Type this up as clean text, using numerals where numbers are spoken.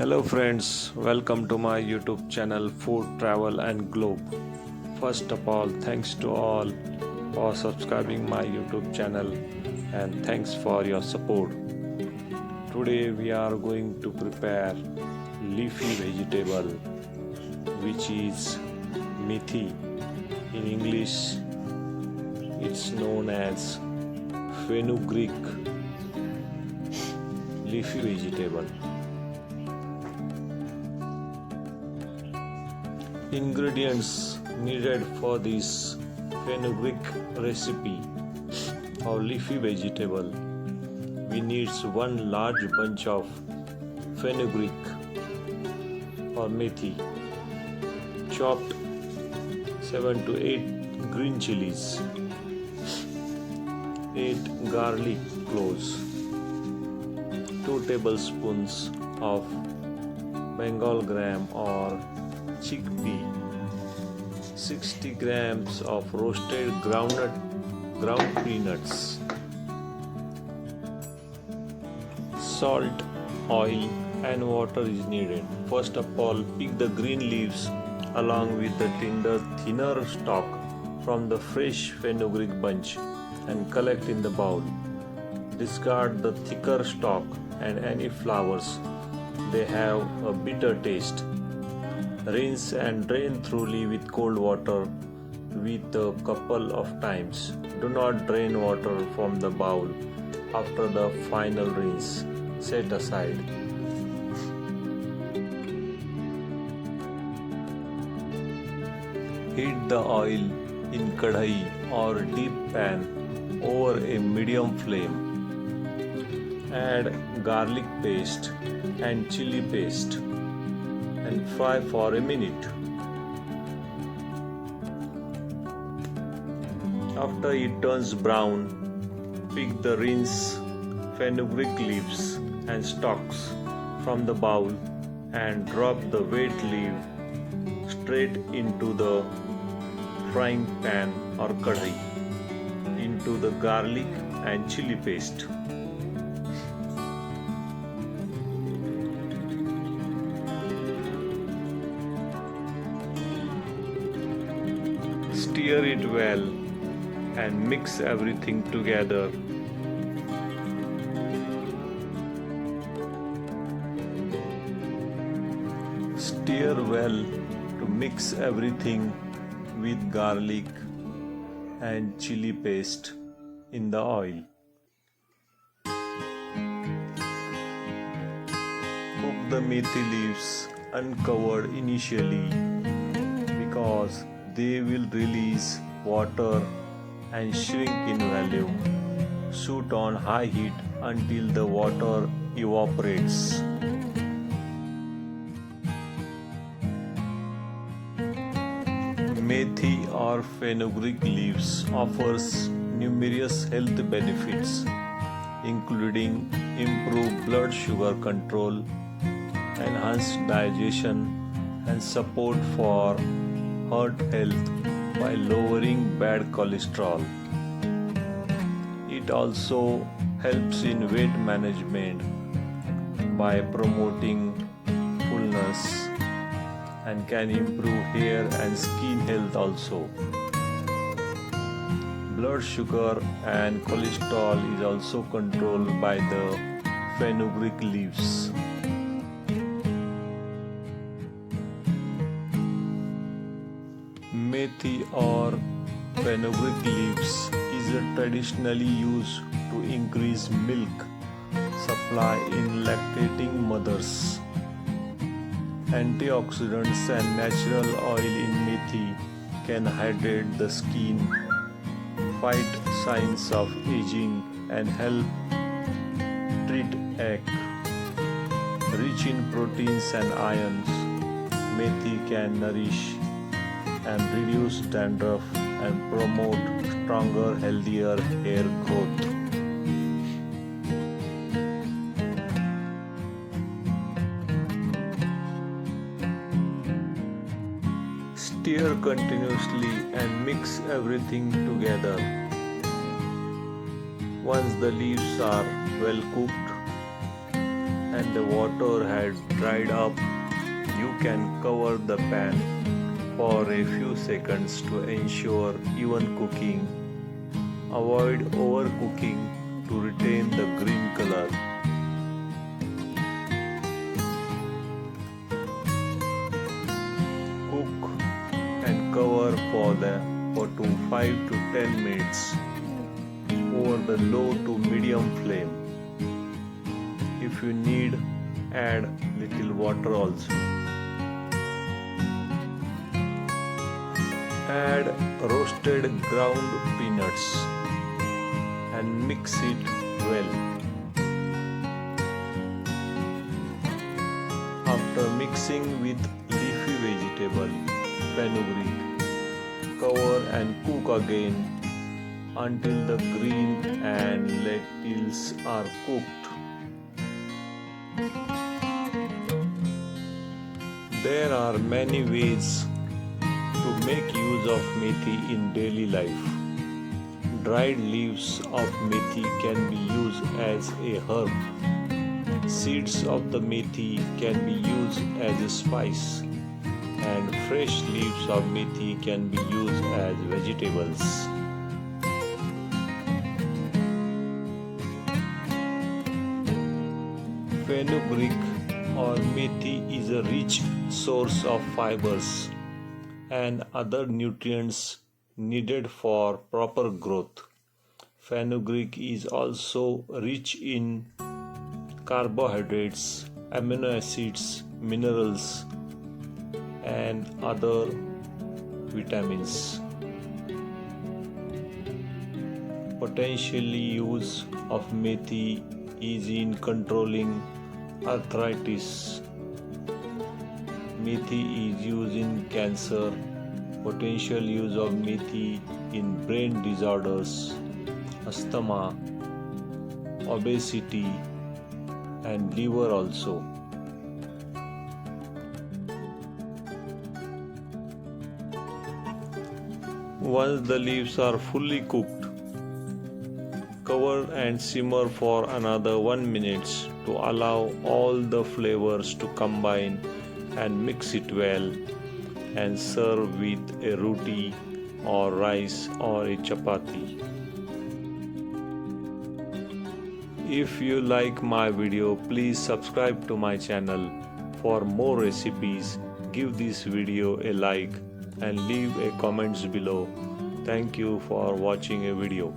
Hello friends, welcome to my YouTube channel Food, Travel and Globe. First of all, thanks to all for subscribing my YouTube channel and thanks for your support. Today we are going to prepare leafy vegetable which is methi. In English it's known as Fenugreek leafy vegetable. Ingredients needed for this Fenugreek recipe of leafy vegetable. We need one large bunch of fenugreek or methi, chopped 7 to 8 green chilies, 8 garlic cloves, 2 tablespoons of Bengal gram or chickpea, 60 grams of roasted ground peanuts, salt, oil and water is needed. First of all, pick the green leaves along with the thinner stalk from the fresh fenugreek bunch and collect in the bowl. Discard the thicker stalk and any flowers. They have a bitter taste. Rinse and drain thoroughly with cold water with a couple of times. Do not drain water from the bowl after the final rinse. Set aside. Heat the oil in kadhai or deep pan over a medium flame. Add garlic paste and chili paste and fry for a minute. After it turns brown, pick the rinsed fenugreek leaves and stalks from the bowl and drop the wet leaf straight into the frying pan or kadhai into the garlic and chili paste. Stir it well and mix everything together. Stir well to mix everything with garlic and chili paste in the oil. Cook the methi leaves uncovered initially because they will release water and shrink in volume. Shoot on high heat until the water evaporates. Methi or fenugreek leaves offers numerous health benefits including improved blood sugar control, enhanced digestion and support for heart health by lowering bad cholesterol. It also helps in weight management by promoting fullness and can improve hair and skin health also. Blood sugar and cholesterol is also controlled by the fenugreek leaves. Methi or fenugreek leaves is traditionally used to increase milk supply in lactating mothers. Antioxidants and natural oil in methi can hydrate the skin, fight signs of aging and help treat ache. Rich in proteins and ions, methi can nourish and reduce dandruff and promote stronger, healthier hair growth. Stir continuously and mix everything together. Once the leaves are well cooked, and the water had dried up, you can cover the pan for a few seconds to ensure even cooking. Avoid overcooking to retain the green color. Cook and cover for 5 to 10 minutes over the low to medium flame. If you need, add little water also. Add roasted ground peanuts and mix it well. After mixing with leafy vegetable, fenugreek, cover and cook again until the green and lentils are cooked. There are many ways to make use of methi in daily life. Dried leaves of methi can be used as a herb. Seeds of the methi can be used as a spice, and fresh leaves of methi can be used as vegetables. Fenugreek or methi is a rich source of fibers and other nutrients needed for proper growth. Fenugreek is also rich in carbohydrates, amino acids, minerals, and other vitamins. Potential use of methi is in controlling arthritis. Methi is used in cancer. Potential use of methi in brain disorders, asthma, obesity, and liver also. Once the leaves are fully cooked, cover and simmer for another 1 minute to allow all the flavors to combine and mix it well, and serve with a roti or rice or a chapati. If you like my video, please subscribe to my channel for more recipes. Give this video a like and leave a comments below. Thank you for watching a video.